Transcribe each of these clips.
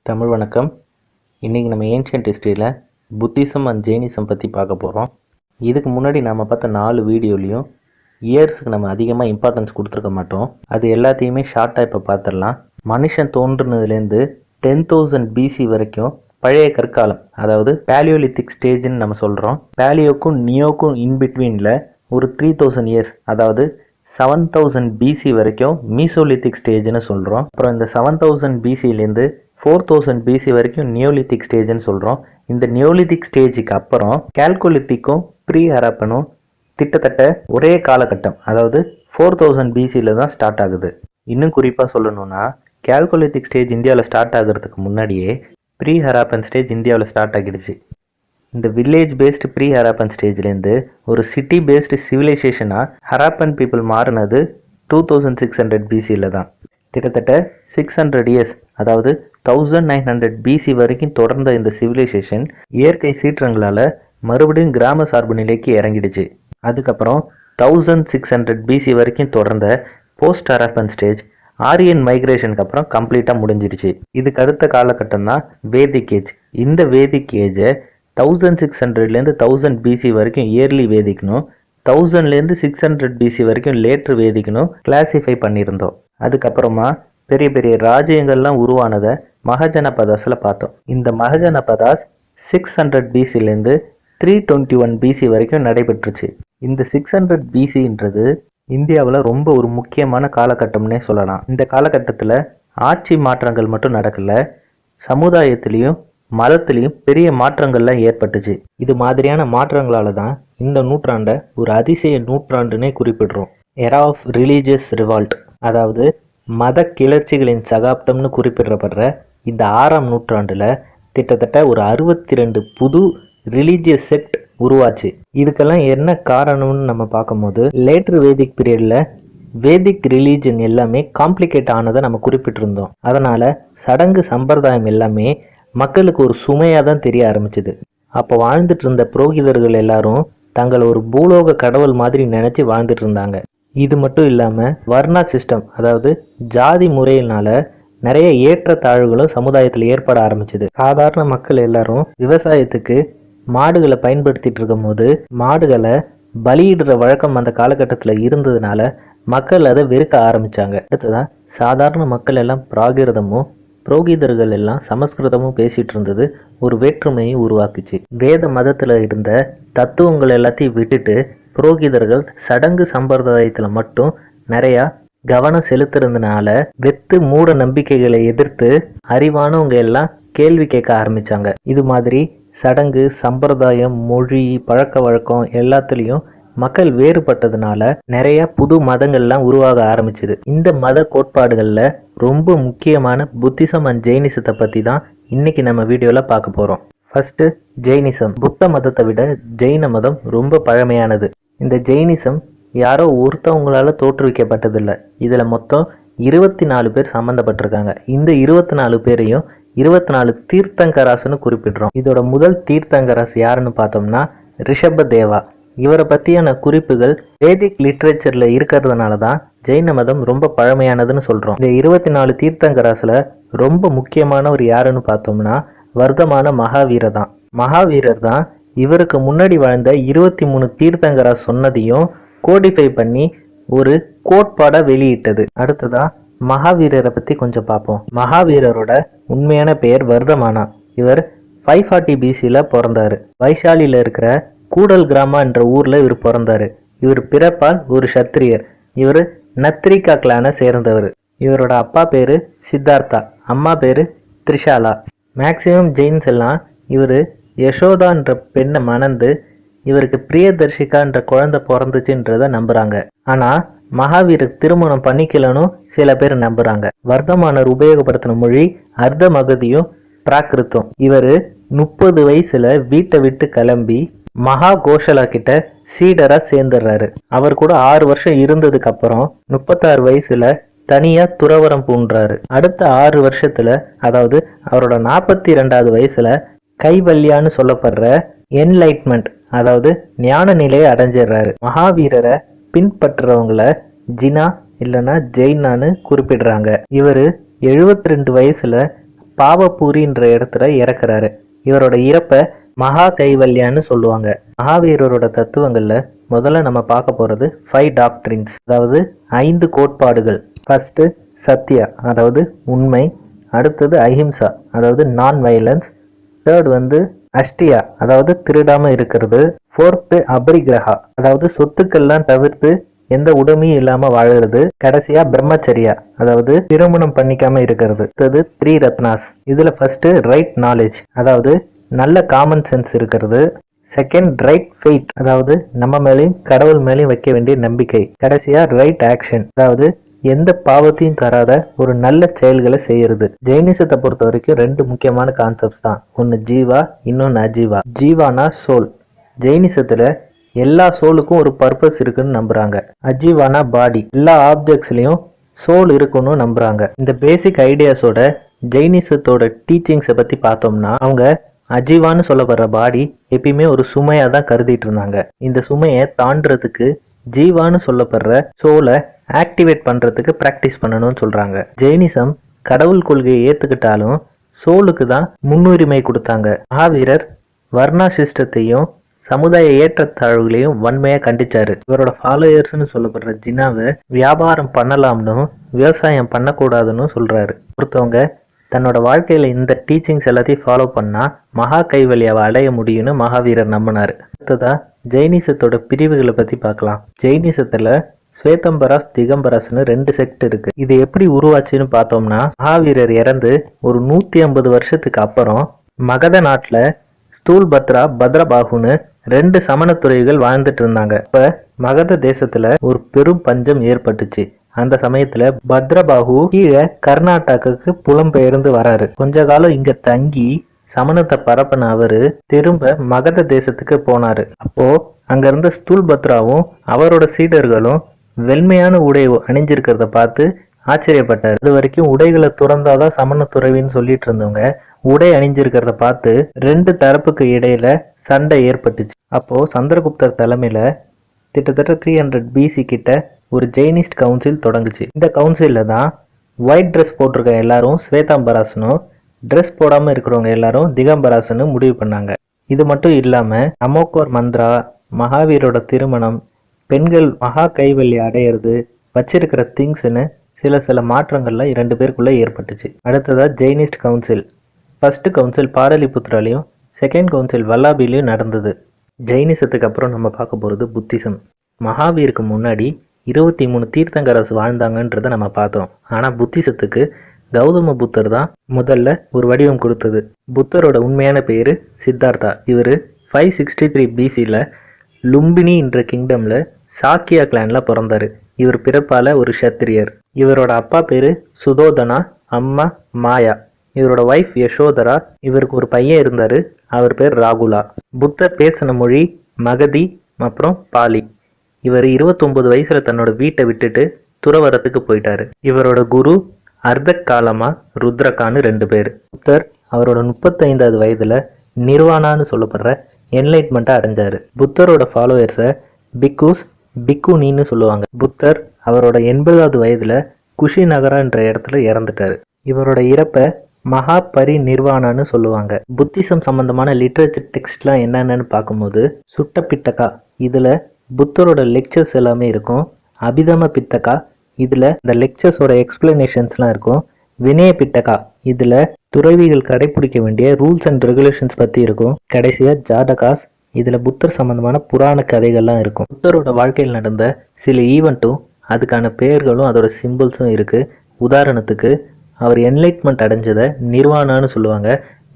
தமிழ் வணக்கம். இன்றைக்கி நம்ம ஏன்ஷியன்ட் ஹிஸ்ட்ரியில் புத்திசம் அண்ட் ஜெயினிசம் பற்றி பார்க்க போகிறோம். இதுக்கு முன்னாடி நம்ம பார்த்த 4 வீடியோலையும் இயர்ஸுக்கு நம்ம அதிகமாக இம்பார்ட்டன்ஸ் கொடுத்துருக்க மாட்டோம். அது எல்லாத்தையுமே ஷார்ட்டாக இப்போ பார்த்துடலாம். மனுஷன் தோன்றுனதுலேருந்து 10,000 BC வரைக்கும் பழைய கற்காலம், அதாவது பேலியோலித்திக் ஸ்டேஜ்னு நம்ம சொல்கிறோம். பேலியோக்கும் நியோக்கும் இன்பிட்வீனில் ஒரு 3000 இயர்ஸ், அதாவது 7000 BC வரைக்கும் மீசோலித்திக் ஸ்டேஜ்னு சொல்கிறோம். அப்புறம் இந்த 7000 BCலேருந்து 4000 BC வரைக்கும் நியோலித்திக் ஸ்டேஜ்னு சொல்கிறோம். இந்த நியோலித்திக் ஸ்டேஜுக்கு அப்புறம் கால்கோலித்திக்கும் ப்ரீ ஹராப்பனும் கிட்டத்தட்ட ஒரே காலகட்டம், அதாவது 4000 BCயில் தான் ஸ்டார்ட் ஆகுது. இன்னும் குறிப்பாக சொல்லணும்னா கால்கோலித்திக் ஸ்டேஜ் இந்தியாவில் ஸ்டார்ட் ஆகிறதுக்கு முன்னாடியே ப்ரீ ஹராப்பன் ஸ்டேஜ் இந்தியாவில் ஸ்டார்ட் ஆகிடுச்சு. இந்த வில்லேஜ் பேஸ்டு ப்ரீ ஹராப்பன் ஸ்டேஜ்லேருந்து ஒரு சிட்டி பேஸ்டு சிவிலைசேஷனாக ஹராப்பன் பீப்புள் மாறினது 2600 BCயில் தான். கிட்டத்தட்ட 600 இயர்ஸ், அதாவது 1900 BC வரைக்கும் தொடர்ந்த இந்த சிவிலைசேஷன் இயற்கை சீற்றங்களால் மறுபடியும் கிராம சார்பு நிலைக்கு இறங்கிடுச்சு. அதுக்கப்புறம் 1600 BC வரைக்கும் தொடர்ந்த போஸ்ட் ஹராப்பன் ஸ்டேஜ் ஆரியன் மைக்ரேஷனுக்கு அப்புறம் கம்ப்ளீட்டாக முடிஞ்சிடுச்சு. இதுக்கு அடுத்த காலகட்டம் தான் வேதிக் ஏஜ். இந்த வேதிக் ஏஜை 1600லேருந்து 1000 BC வரைக்கும் இயர்லி வேதிக்கணும், 1000லேருந்து 600 BC வரைக்கும் லேட்ரு வேதிக்கணும் கிளாசிஃபை பண்ணியிருந்தோம். அதுக்கப்புறமா பெரிய பெரிய ராஜ்யங்கள்லாம் உருவானதை மகஜனபதாஸில் பார்த்தோம். இந்த மகஜனபதாஸ் 600 BCலேருந்து 321 BC வரைக்கும் நடைபெற்றுச்சு. இந்த 600 BCன்றது இந்தியாவில் ரொம்ப ஒரு முக்கியமான காலகட்டம்னே சொல்லலாம். இந்த காலகட்டத்தில் ஆட்சி மாற்றங்கள் மட்டும் நடக்கலை, சமுதாயத்திலையும் மதத்திலையும் பெரிய மாற்றங்கள்லாம் ஏற்பட்டுச்சு. இது மாதிரியான மாற்றங்களால தான் இந்த நூற்றாண்டை ஒரு அதிசய நூற்றாண்டுன்னே குறிப்பிடுறோம். எரா ஆஃப் ரிலீஜியஸ் ரிவால்ட், அதாவது மத கிளர்ச்சிகளின் சகாப்தம்னு குறிப்பிடப்படுற இந்த 6ஆம் நூற்றாண்டில் கிட்டத்தட்ட ஒரு 62 புது ரிலீஜியஸ் செக்ட் உருவாச்சு. இதுக்கெல்லாம் என்ன காரணம்னு நம்ம பார்க்கும்போது, லேட்டர் வேதிக் பீரியடில் வேதிக் ரிலீஜன் எல்லாமே காம்ப்ளிகேட் ஆனதை நம்ம குறிப்பிட்டிருந்தோம். அதனால் சடங்கு சம்பிரதாயம் எல்லாமே மக்களுக்கு ஒரு சுமையாக தான் தெரிய ஆரம்பிச்சுது. அப்போ வாழ்ந்துட்டு இருந்த புரோகிதர்கள் எல்லாரும் தங்களை ஒரு பூலோக கடவுள் மாதிரி நினச்சி வாழ்ந்துட்டு இருந்தாங்க. இது மட்டும் இல்லாமல் வர்ணா சிஸ்டம், அதாவது ஜாதி முறையினால நிறைய ஏற்றத்தாழ்வுகளும் சமுதாயத்தில் ஏற்பட ஆரம்பிச்சுது. சாதாரண மக்கள் எல்லாரும் விவசாயத்துக்கு மாடுகளை பயன்படுத்திட்டு இருக்கும் போது மாடுகளை பலியிடுற வழக்கம் அந்த காலகட்டத்தில் இருந்ததுனால மக்கள் அதை வெறுக்க ஆரம்பித்தாங்க. அடுத்ததான் சாதாரண மக்கள் எல்லாம் பிராகிருதமும் புரோகிதர்கள் எல்லாம் சமஸ்கிருதமும் பேசிகிட்டு இருந்தது ஒரு வேற்றுமையை உருவாக்குச்சு. வேத மதத்தில் இருந்த தத்துவங்கள் எல்லாத்தையும் விட்டுட்டு புரோகிதர்கள் சடங்கு சம்பிரதாயத்தில் மட்டும் நிறையா கவனம் செலுத்துறதுனால வெத்து மூட நம்பிக்கைகளை எதிர்த்து அறிவானவங்க எல்லாம் கேள்வி கேட்க ஆரம்பித்தாங்க. இது மாதிரி சடங்கு சம்பிரதாயம் மொழி பழக்க வழக்கம் எல்லாத்துலேயும் மக்கள் வேறுபட்டதுனால நிறைய புது மதங்கள்லாம் உருவாக ஆரம்பிச்சுது. இந்த மத கோட்பாடுகளில் ரொம்ப முக்கியமான புத்திசம் அண்ட் ஜெயினிசத்தை பற்றி தான் இன்னைக்கு நம்ம வீடியோவில் பார்க்க போகிறோம். First Jainism. புத்த மதத்தை விட ஜெயின மதம் ரொம்ப பழமையானது. இந்த ஜெயினிசம் யாரோ ஒருத்தவங்களால தோற்றுவிக்கப்பட்டதில்லை. இதில் மொத்தம் 24 பேர் சம்மந்தப்பட்டிருக்காங்க. இந்த 24 பேரையும் 24 தீர்த்தங்கராசுன்னு குறிப்பிடுறோம். இதோட முதல் தீர்த்தங்கராசு யாருன்னு பார்த்தோம்னா ரிஷபதேவா. இவரை பற்றியான குறிப்புகள் வேதிக் லிட்ரேச்சரில் இருக்கிறதுனால தான் ஜெயின மதம் ரொம்ப பழமையானதுன்னு சொல்கிறோம். இந்த 24 தீர்த்தங்கராசில் ரொம்ப முக்கியமானவர் யாருன்னு பார்த்தோம்னா வர்தமான மகாவீரர் தான். மகாவீரர் தான் இவருக்கு முன்னாடி வாழ்ந்த 23 தீர்த்தங்கராஸ் சொன்னதையும் கோடிஃபை பண்ணி ஒரு கோட்பாடாக வெளியிட்டது. அடுத்ததான் மகாவீரரை பற்றி கொஞ்சம் பார்ப்போம். மகாவீரரோட உண்மையான பெயர் வர்தமானா. இவர் 540 BCயில் பிறந்தார். வைஷாலியில் இருக்கிற கூடல் கிராமா என்ற ஊரில் இவர் பிறந்தார். இவர் பிறப்பால் ஒரு சத்திரியர். இவர் நத்ரிகா கிளானை சேர்ந்தவர். இவரோட அப்பா பேர் சித்தார்த்தா, அம்மா பேர் த்ரிஷாலா. மேக்சிமம் ஜெயின்ஸ் எல்லாம் இவர் யசோதான்ற பெண்ணை மணந்து இவருக்கு பிரியதர்ஷிகான்ற குழந்தை பிறந்துச்சுன்றதை நம்புகிறாங்க. ஆனால் மகாவீரர் திருமணம் பண்ணிக்கலன்னு சில பேர் நம்புகிறாங்க. வர்தமானர் உபயோகப்படுத்தின மொழி அர்த்த மகதியும் பிராகிருத்தம். இவர் 30 வயசில் வீட்டை விட்டு கிளம்பி மகா கோஷலா கிட்ட சீடரா சேர்ந்துடுறாரு. அவர் கூட 6 வருஷம் இருந்ததுக்கு அப்புறம் 36 வயசுல தனியா துறவரம் பூண்டுறாரு. அடுத்த 6 வருஷத்துல, அதாவது அவரோட 42வது வயசுல கைவல்யான்னு சொல்லப்படுற என்லைட்மெண்ட், அதாவது ஞான நிலையை அடைஞ்சிடுறாரு. மகாவீரரை பின்பற்றுறவங்கள ஜினா இல்லைன்னா ஜெயினான்னு குறிப்பிடுறாங்க. இவர் 72 வயசுல பாவபூரின்ற இடத்துல இறக்குறாரு. இவரோட இறப்பை மகா கைவல்யான்னு சொல்லுவாங்க. மகாவீரரோட தத்துவங்கள்ல முதல்ல நம்ம பார்க்க போறது 5 டாக்ட்ரின்ஸ், அதாவது 5 கோட்பாடுகள். ஃபர்ஸ்ட் சத்யா, அதாவது உண்மை. அடுத்தது அஹிம்சா, அதாவது நான் வயலன்ஸ். தேர்ட் அஷ்டியா, அதாவது திருடாம இருக்கிறது. ஃபோர்த்து அபரிகிரகா, அதாவது சொத்துக்கள்லாம் தவிர்த்து எந்த உடமையும் இல்லாம வாழறது. கடைசியா பிரம்மச்சரியா, அதாவது திருமணம் பண்ணிக்காம இருக்கிறது. அடுத்தது 3 ரத்னாஸ். இதுல ஃபர்ஸ்ட் ரைட் நாலேஜ், அதாவது நல்ல காமன் சென்ஸ் இருக்கிறது. செகண்ட் ரைட் ஃபெய்த், அதாவது நம்ம மேலேயும் கடவுள் மேலேயும் வைக்க வேண்டிய நம்பிக்கை. கடைசியா ரைட் ஆக்ஷன், அதாவது எந்த பாவத்தையும் தராத ஒரு நல்ல செயல்களை செய்யறது. ஜெயினிசத்தை பொறுத்த வரைக்கும் 2 முக்கியமான கான்செப்ட்ஸ் தான். ஒன்னு ஜீவா, இன்னொன்னு அஜீவா. ஜீவானா சோல். ஜெயினிசத்துல எல்லா சோலுக்கும் ஒரு பர்பஸ் இருக்குன்னு நம்புறாங்க. அஜீவானா பாடி. எல்லா ஆப்ஜெக்ட்ஸ்லயும் சோல் இருக்குன்னு நம்புறாங்க. இந்த பேசிக் ஐடியாஸோட ஜெயினிசத்தோட டீச்சிங்ஸை பத்தி பார்த்தோம்னா, அவங்க அஜீவான்னு சொல்லப்படுற பாடி எப்பயுமே ஒரு சுமையா தான் கருதிட்டு இருந்தாங்க. இந்த சுமையை தாண்டறதுக்கு ஜீவான்னு சொல்லப்படுற சோலை ஆக்டிவேட் பண்றதுக்கு பிராக்டிஸ் பண்ணணும்னு சொல்றாங்க. ஜெயினிசம் கடவுள் கொள்கையை ஏத்துக்கிட்டாலும் சோலுக்கு தான் முன்னுரிமை கொடுத்தாங்க. மகாவீரர் வர்ணா சிஸ்டத்தையும் சமுதாய ஏற்றத்தாழ்வுகளையும் வன்மையா கண்டிச்சாரு. இவரோட ஃபாலோயர்ஸ்னு சொல்லப்படுற ஜினாவை வியாபாரம் பண்ணலாம்னு விவசாயம் பண்ணக்கூடாதுன்னு சொல்றாரு. ஒருத்தவங்க தன்னோட வாழ்க்கையில இந்த டீச்சிங்ஸ் எல்லாத்தையும் ஃபாலோ பண்ணா மகா கைவல்யாவை அடைய முடியும்னு மகாவீரர் நம்பினாரு. அடுத்ததா ஜெயினிசத்தோட பிரிவுகளை பத்தி பார்க்கலாம். ஜெயினிசத்துல ஸ்வேதம்பராஸ், திகம்பராஸ்னு 2 செக்ட் இருக்கு. இது எப்படி உருவாச்சுன்னு பார்த்தோம்னா, மகாவீரர் இறந்து ஒரு 150 வருஷத்துக்கு அப்புறம் மகத நாட்டுல ஸ்தூல்பத்ரா, பத்ரபாகுன்னு 2 சமணத்துறைகள் வாழ்ந்துட்டு இருந்தாங்க. இப்ப மகத தேசத்துல ஒரு பெரும் பஞ்சம் ஏற்பட்டுச்சு. அந்த சமயத்துல பத்ரபாகு கீழே கர்நாடகாவுக்கு புலம்பெயர்ந்து வராரு. கொஞ்ச காலம் இங்க தங்கி சமணத்தை பரப்பின அவரு திரும்ப மகத தேசத்துக்கு போனாரு. அப்போ அங்க இருந்த ஸ்தூல்பத்ராவும் அவரோட சீடர்களும் வெண்மையான உடை அணிஞ்சிருக்கிறத பார்த்து ஆச்சரியப்பட்டார். இது வரைக்கும் உடைகளை துறந்தாதான் சமண துறவின்னு சொல்லிட்டு இருந்தவங்க உடை அணிஞ்சிருக்கிறத பார்த்து 2 தரப்புக்கு இடையில சண்டை ஏற்பட்டுச்சு. அப்போ சந்திரகுப்தர் தலைமையில கிட்டத்தட்ட 300 BC கிட்ட ஒரு ஜெயினிஸ்ட் கவுன்சில் தொடங்குச்சு. இந்த கவுன்சில்ல தான் ஒயிட் ட்ரெஸ் போட்டிருக்க எல்லாரும் ஸ்வேதாம்பராசனும், ட்ரெஸ் போடாம இருக்கிறவங்க எல்லாரும் திகம்பராசனும் முடிவு பண்ணாங்க. இது மட்டும் இல்லாம அமோகர் மந்த்ரா, மகாவீரோட திருமணம், பெண்கள் மகா கைவல்யா அடையிறது, வச்சிருக்கிற திங்ஸ்னு சில மாற்றங்கள்ல 2 பேருக்குள்ள ஏற்பட்டுச்சு. அடுத்ததா ஜெயினிஸ்ட் கவுன்சில். ஃபர்ஸ்ட் கவுன்சில் பாடலிபுத்ராலையும் செகண்ட் கவுன்சில் வல்லாபிலையும் நடந்தது. ஜெயினிசத்துக்கு அப்புறம் நம்ம பார்க்க போறது புத்திசம். மகாவீருக்கு முன்னாடி 23 தீர்த்தங்கரஸ் வாழ்ந்தாங்கன்றதை நம்ம பார்த்தோம். ஆனா புத்திசத்துக்கு கௌதம புத்தர் தான் முதல்ல ஒரு வடிவம் கொடுத்தது. புத்தரோட உண்மையான பேரு சித்தார்த்தா. இவர் 563 BCல லும்பினி என்ற கிங்டம்ல சாக்கியா கிளான்ல பிறந்தாரு. இவர் பிறப்பால ஒரு சத்திரியர். இவரோட அப்பா பேரு சுதோதனா, அம்மா மாயா. இவரோட வைஃப் யசோதரா. இவருக்கு ஒரு பையன் இருந்தாரு, அவர் பேர் ராகுலா. புத்தர் பேசின மொழி மகதி அப்புறம் பாலி. இவர் 29 வயசுல தன்னோட வீட்டை விட்டுட்டு துறவரத்துக்கு போயிட்டாரு. இவரோட குரு அர்த்த காலமா ருத்ரகான்னு 2 பேர். புத்தர் அவரோட 35வது வயதுல நிர்வாணான்னு சொல்லப்படுற என்லைட்மெண்ட்டை அடைஞ்சாரு. புத்தரோட ஃபாலோவர்ஸை பிக்கூஸ், பிக்குனின்னு சொல்லுவாங்க. புத்தர் அவரோட 80வது வயதுல குஷி நகரான்ற இடத்துல இறந்துட்டாரு. இவரோட இறப்பை மகா பரி நிர்வாணான்னு சொல்லுவாங்க. புத்திசம் சம்பந்தமான லிட்ரேச்சர் டெக்ஸ்ட்லாம் என்னென்னு பார்க்கும்போது சுட்ட பிட்டகா, இதுல புத்தரோட லெக்சர்ஸ் எல்லாமே இருக்கும். அபிதம பித்தகா, இதுல இந்த லெக்சர்ஸோட எக்ஸ்பிளனேஷன்ஸ்லாம் இருக்கும். வினய பிட்டகா, இதுல துறவிகள் கடைபிடிக்க வேண்டிய ரூல்ஸ் அண்ட் ரெகுலேஷன்ஸ் பத்தி இருக்கும். கடைசியா ஜாதகாஸ், இதுல புத்தர் சம்பந்தமான புராண கதைகள்லாம் இருக்கும். புத்தரோட வாழ்க்கையில் நடந்த சில ஈவெண்ட்டும் அதுக்கான பெயர்களும் அதோட சிம்பிள்ஸும் இருக்கு. உதாரணத்துக்கு அவர் என்லைட்மெண்ட் அடைஞ்சதை நிர்வாணான்னு சொல்லுவாங்க.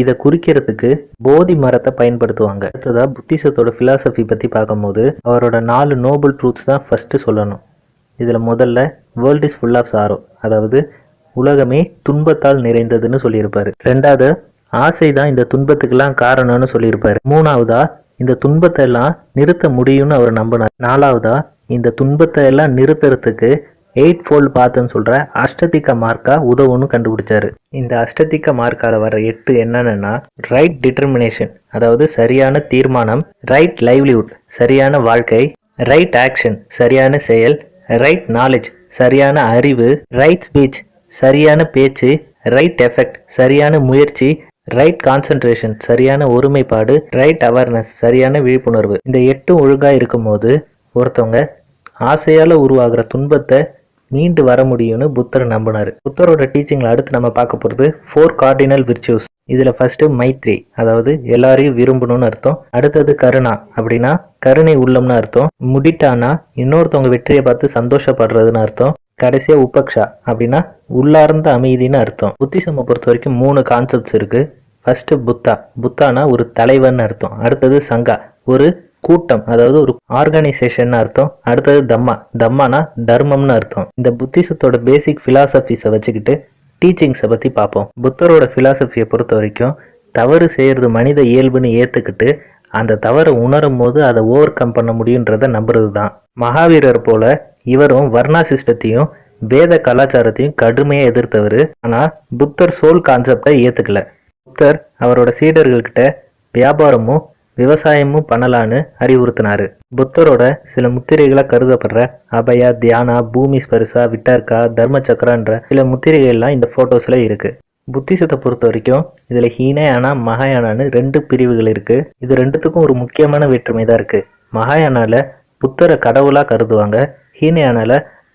இதை குறிக்கிறதுக்கு போதி மரத்தை பயன்படுத்துவாங்க. அடுத்ததா புத்திசத்தோட பிலாசபி பத்தி பார்க்கும்போது அவரோட 4 நோபல் ட்ரூத்ஸ் தான் ஃபர்ஸ்ட் சொல்லணும். இதுல முதல்ல world is full of sorrow, அதாவது உலகமே துன்பத்தால் நிறைந்ததுன்னு சொல்லியிருப்பாரு. 2வது ஆசை தான் இந்த துன்பத்துக்கெல்லாம் காரணம்னு சொல்லியிருப்பாரு. 3வதா இந்த துன்பத்தை எல்லாம் நிறுத்த முடியும்னு அவர் நம்பினார். 4வதா இந்த துன்பத்தை எல்லாம் நிறுத்துறதுக்கு 8 ஃபோல்ட் பாத்துன்னு சொல்ற அஷ்டதிக மார்க்கா உதவுன்னு கண்டுபிடிச்சாரு. இந்த அஷ்டதிக மார்க்கால வர 8 என்னன்னா ரைட் டிட்டர்மினேஷன், அதாவது சரியான தீர்மானம், ரைட் லைவ்லிஹுட் சரியான வாழ்க்கை, ரைட் ஆக்ஷன் சரியான செயல், ரைட் நாலேஜ் சரியான அறிவு, ரைட் ஸ்பீச் சரியான பேச்சு, ரைட் எஃபெக்ட் சரியான முயற்சி, ரைட் கான்சென்ட்ரேஷன் சரியான ஒருமைப்பாடு, ரைட் அவேர்னஸ் சரியான விழிப்புணர்வு. இந்த 8 ஒழுங்கா இருக்கும்போது ஒருத்தவங்க ஆசையால உருவாகிற துன்பத்தை மீண்டு வர முடியும்னு புத்தர் நம்பினாரு. புத்தரோட டீச்சிங்ல அடுத்து நம்ம பார்க்க போகிறது 4 கார்டினல் விர்ச்சுஸ். இதுல ஃபர்ஸ்ட் மைத்ரி, அதாவது எல்லாரையும் விரும்பணும்னு அர்த்தம். அடுத்தது கருணா, அப்படின்னா கருணை உள்ளம்னு அர்த்தம். முடிட்டானா இன்னொருத்தவங்க வெற்றியை பார்த்து சந்தோஷப்படுறதுன்னு அர்த்தம். கடைசியா உபக்ஷா, அப்படின்னா உள்ளார்ந்த அமைதின்னு அர்த்தம். புத்திசமை பொறுத்த வரைக்கும் 3 கான்செப்ட்ஸ் இருக்கு. ஃபர்ஸ்ட் புத்தானா ஒரு தலைவன் அர்த்தம். அடுத்தது சங்கா, ஒரு கூட்டம், அதாவது ஒரு ஆர்கனைசேஷன் அர்த்தம். அடுத்தது தம்மானா தர்மம்னு அர்த்தம். இந்த புத்திசத்தோட பேசிக் பிலாசபிஸை வச்சுக்கிட்டு டீச்சிங்ஸை பற்றி பார்ப்போம். புத்தரோட பிலாசபியை பொறுத்த வரைக்கும் தவறு செய்யறது மனித இயல்புன்னு ஏற்றுக்கிட்டு அந்த தவறை உணரும் போது அதை ஓவர் கம் பண்ண முடியுன்றத நம்புறது தான். மகாவீரர் போல இவரும் வர்ணா சிஸ்டத்தையும் வேத கலாச்சாரத்தையும் கடுமையாக எதிர்த்தவர். ஆனால் புத்தர் சோல் கான்செப்டை ஏற்றுக்கல. புத்தர் அவரோட சீடர்கள்கிட்ட வியாபாரமும் விவசாயமும் பண்ணலான்னு அறிவுறுத்தினாரு. புத்தரோட சில முத்திரைகளா கருதப்படுற அபயா, தியானா, பூமி ஸ்பர்சா, விட்டார்கா, தர்ம சக்கரான்ற சில முத்திரைகள்லாம் இந்த போட்டோஸ்ல இருக்கு. புத்திசத்தை பொறுத்த வரைக்கும் இதுல ஹீனயானா, மகாயானான்னு 2 பிரிவுகள் இருக்கு. இது ரெண்டுத்துக்கும் ஒரு முக்கியமான வேற்றுமை தான் இருக்கு. மகாயானால புத்தரை கடவுளா கருதுவாங்க. ஹீனயானால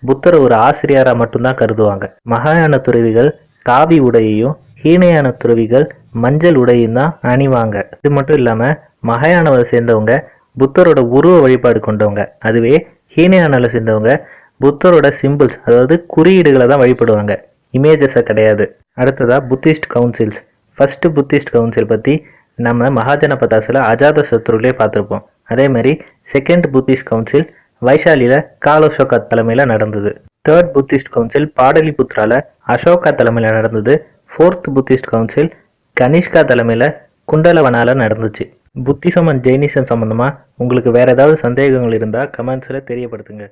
புத்தரை ஒரு ஆசிரியரா மட்டும்தான் கருதுவாங்க. மகாயான துறவிகள் காவி உடையையும் ஹீனயான துறவிகள் மஞ்சள் உடையும் தான் அணிவாங்க. இது மட்டும் இல்லாம மகாயானாவை சேர்ந்தவங்க புத்தரோட உருவ வழிபாடு கொண்டவங்க. அதுவே ஹீனயானால சேர்ந்தவங்க புத்தரோட சிம்பிள்ஸ், அதாவது குறியீடுகளை தான் வழிபடுவாங்க, இமேஜஸை கிடையாது. அடுத்ததா Buddhist councils. First Buddhist council பற்றி நம்ம மகாஜன பதாசில் அஜாத சத்ருலே பார்த்துருப்போம். அதே மாதிரி செகண்ட் புத்திஸ்ட் கவுன்சில் வைஷாலியில் காலோஷோகா தலைமையில் நடந்தது. தேர்ட் புத்திஸ்ட் கவுன்சில் பாடலிபுத்ரால அசோகா தலைமையில் நடந்தது. 4th புத்திஸ்ட் கவுன்சில் கனிஷ்கா தலைமையில் குண்டலவனால நடந்துச்சு. புத்திசம் அண்ட் ஜெயினிசம் சம்மந்தமாக உங்களுக்கு வேறு ஏதாவது சந்தேகங்கள் இருந்தால் கமெண்ட்ஸில் தெரியப்படுத்துங்க.